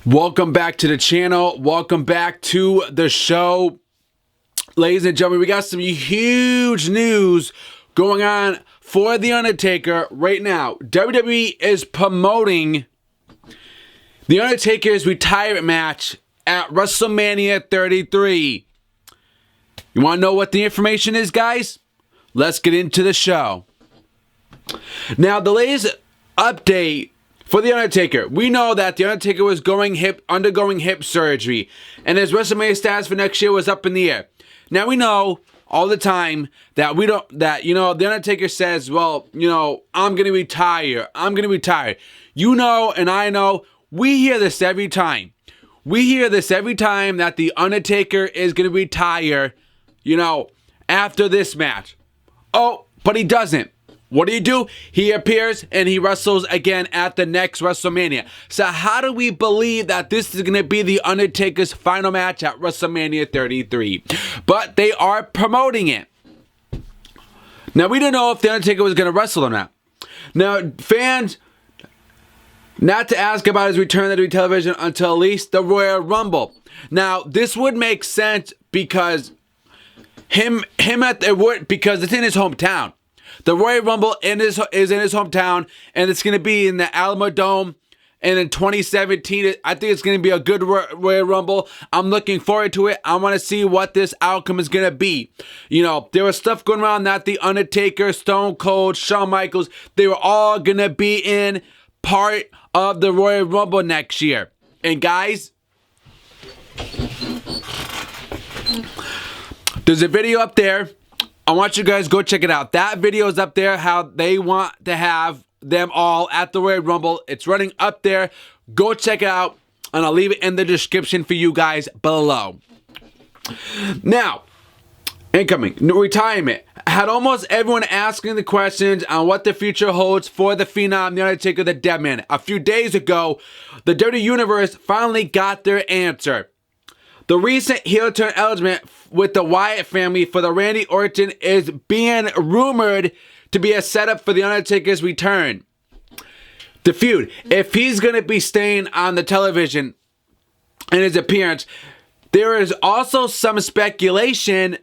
Welcome back to the channel. Welcome back to the show. Ladies and gentlemen, we got some huge news going on for The Undertaker right now. WWE is promoting The Undertaker's retirement match at WrestleMania 33. You want to know what the information is, guys? Let's get into the show. Now, the latest update for The Undertaker. We know that The Undertaker was undergoing hip surgery, and his WrestleMania status for next year was up in the air. Now, we know all the time that The Undertaker says, well, I'm going to retire. I'm going to retire. You know, and I know, we hear this every time. We hear this every time that The Undertaker is going to retire, after this match. Oh, but he doesn't. What do? He appears and he wrestles again at the next WrestleMania. So how do we believe that this is going to be The Undertaker's final match at WrestleMania 33? But they are promoting it. Now, we don't know if The Undertaker was going to wrestle or not. Now, fans, not to ask about his return to television until at least the Royal Rumble. Now, this would make sense because because it's in his hometown. The Royal Rumble is in his hometown, and it's going to be in the Alamo Dome. And in 2017, I think it's going to be a good Royal Rumble. I'm looking forward to it. I want to see what this outcome is going to be. There was stuff going around that The Undertaker, Stone Cold, Shawn Michaels, they were all going to be in part of the Royal Rumble next year. And guys, there's a video up there. I want you guys to go check it out. That video is up there, how they want to have them all at the Royal Rumble. It's running up there. Go check it out, and I'll leave it in the description for you guys below. Now, incoming retirement. Had almost everyone asking the questions on what the future holds for the Phenom, The Undertaker, the Dead Man. A few days ago, the WWE Universe finally got their answer. The recent heel turn element with the Wyatt family for the Randy Orton is being rumored to be a setup for The Undertaker's return. The feud, if he's going to be staying on the television in his appearance, there is also some speculation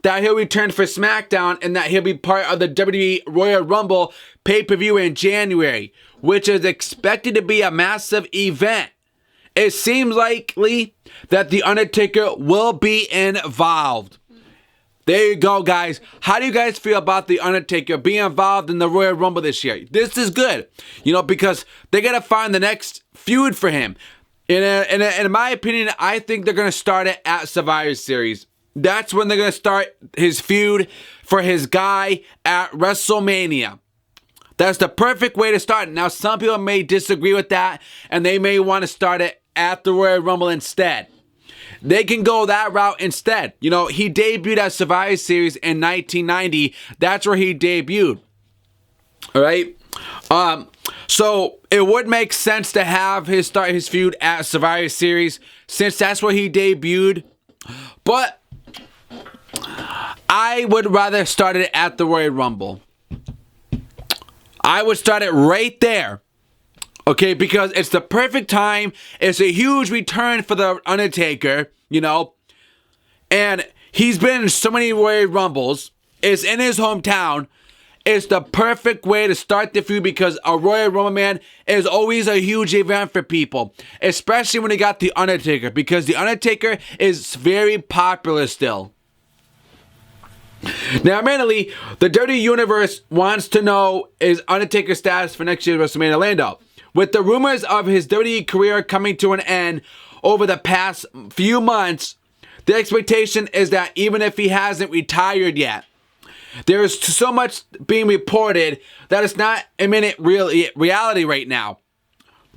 that he'll return for SmackDown and that he'll be part of the WWE Royal Rumble pay-per-view in January, which is expected to be a massive event. It seems likely that The Undertaker will be involved. There you go, guys. How do you guys feel about The Undertaker being involved in the Royal Rumble this year? This is good, because they got to find the next feud for him. In my opinion, I think they're going to start it at Survivor Series. That's when they're going to start his feud for his guy at WrestleMania. That's the perfect way to start it. Now, some people may disagree with that, and they may want to start it at the Royal Rumble instead. They can go that route instead. He debuted at Survivor Series in 1990. That's where he debuted. All right? So it would make sense to have start his feud at Survivor Series since that's where he debuted. But I would rather start it at the Royal Rumble. I would start it right there. Okay, because it's the perfect time. It's a huge return for The Undertaker, And he's been in so many Royal Rumbles. It's in his hometown. It's the perfect way to start the feud because a Royal Rumble, man, is always a huge event for people. Especially when you got The Undertaker. Because The Undertaker is very popular still. Now, mainly, the WWE Universe wants to know is Undertaker's status for next year's WrestleMania Orlando. With the rumors of his WWE career coming to an end over the past few months, the expectation is that even if he hasn't retired yet, there is so much being reported that it's not imminent reality right now.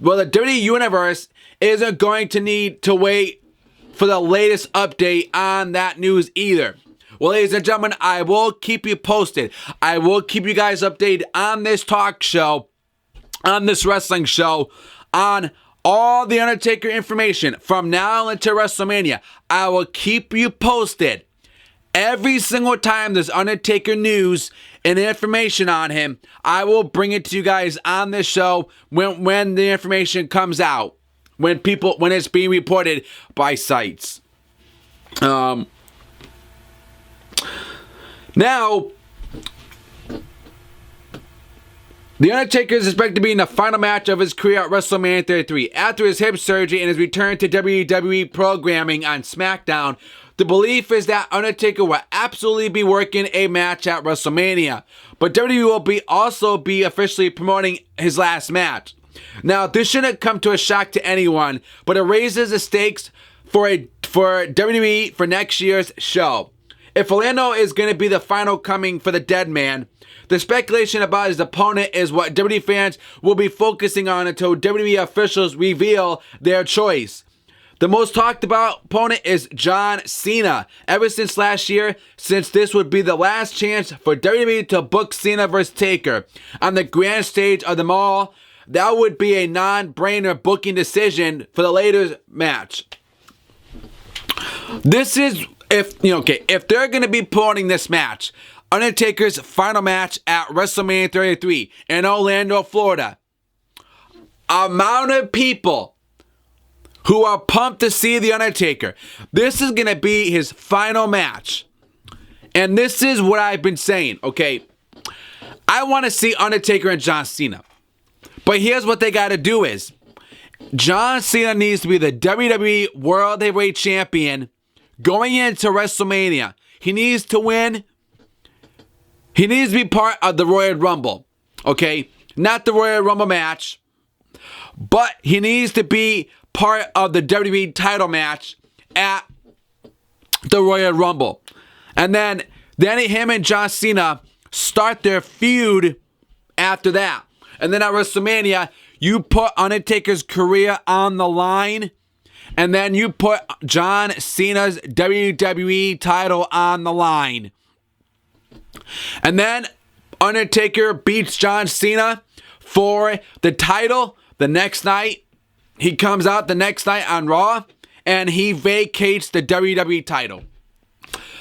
Well, the WWE Universe isn't going to need to wait for the latest update on that news either. Well, ladies and gentlemen, I will keep you posted. I will keep you guys updated on this talk show, on this wrestling show, on all the Undertaker information from now until WrestleMania. I will keep you posted. Every single time there's Undertaker news and information on him, I will bring it to you guys on this show when the information comes out. when it's being reported by sites. Now, The Undertaker is expected to be in the final match of his career at WrestleMania 33. After his hip surgery and his return to WWE programming on SmackDown, the belief is that Undertaker will absolutely be working a match at WrestleMania, but WWE will also be officially promoting his last match. Now, this shouldn't come to a shock to anyone, but it raises the stakes for WWE for next year's show. If Orlando is going to be the final coming for the dead man, the speculation about his opponent is what WWE fans will be focusing on until WWE officials reveal their choice. The most talked about opponent is John Cena. Ever since last year, since this would be the last chance for WWE to book Cena vs. Taker on the grand stage of the Mall, that would be a non-brainer booking decision for the later match. This is if they're going to be promoting this match, Undertaker's final match at WrestleMania 33 in Orlando, Florida. Amount of people who are pumped to see The Undertaker. This is going to be his final match. And this is what I've been saying, okay? I want to see Undertaker and John Cena. But here's what they got to do is, John Cena needs to be the WWE World Heavyweight Champion going into WrestleMania. He needs to win. He needs to be part of the Royal Rumble, okay? Not the Royal Rumble match, but he needs to be part of the WWE title match at the Royal Rumble. And then him and John Cena start their feud after that. And then at WrestleMania, you put Undertaker's career on the line, and then you put John Cena's WWE title on the line. And then Undertaker beats John Cena for the title the next night. He comes out the next night on Raw, and he vacates the WWE title.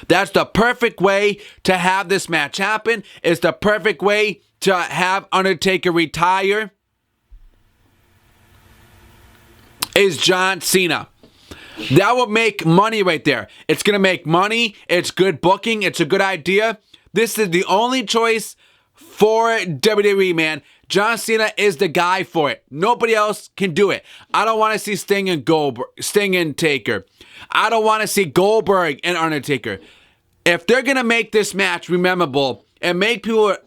That's the perfect way to have this match happen. It's the perfect way to have Undertaker retire. Is John Cena. That will make money right there. It's going to make money. It's good booking. It's a good idea. This is the only choice for WWE, man. John Cena is the guy for it. Nobody else can do it. I don't want to see Sting and Taker. I don't want to see Goldberg and Undertaker. If they're going to make this match memorable and make people,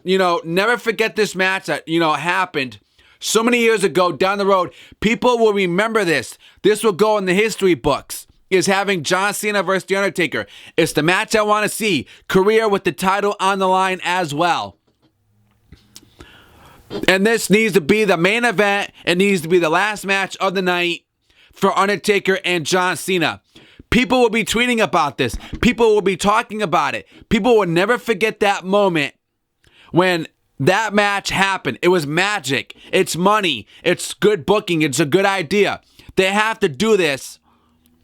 never forget this match that, happened so many years ago down the road, people will remember this. This will go in the history books. Is having John Cena versus The Undertaker. It's the match I want to see. Career with the title on the line as well. And this needs to be the main event. It needs to be the last match of the night for Undertaker and John Cena. People will be tweeting about this. People will be talking about it. People will never forget that moment when that match happened. It was magic. It's money. It's good booking. It's a good idea. They have to do this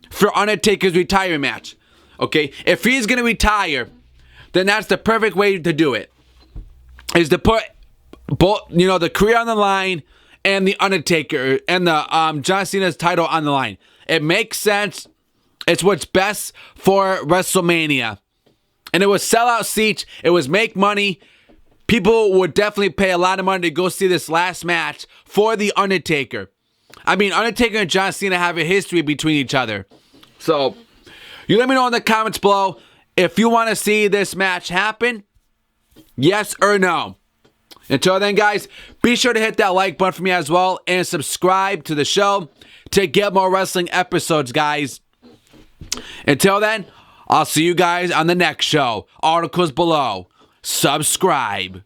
for Undertaker's retirement match. Okay? If he's going to retire, then that's the perfect way to do it. Is to put both, the career on the line and the Undertaker and the John Cena's title on the line. It makes sense. It's what's best for WrestleMania. And it was sell out seats. It was make money. People would definitely pay a lot of money to go see this last match for the Undertaker. I mean, Undertaker and John Cena have a history between each other. So, you let me know in the comments below if you want to see this match happen. Yes or no. Until then, guys, be sure to hit that like button for me as well and subscribe to the show to get more wrestling episodes, guys. Until then, I'll see you guys on the next show. Articles below. Subscribe.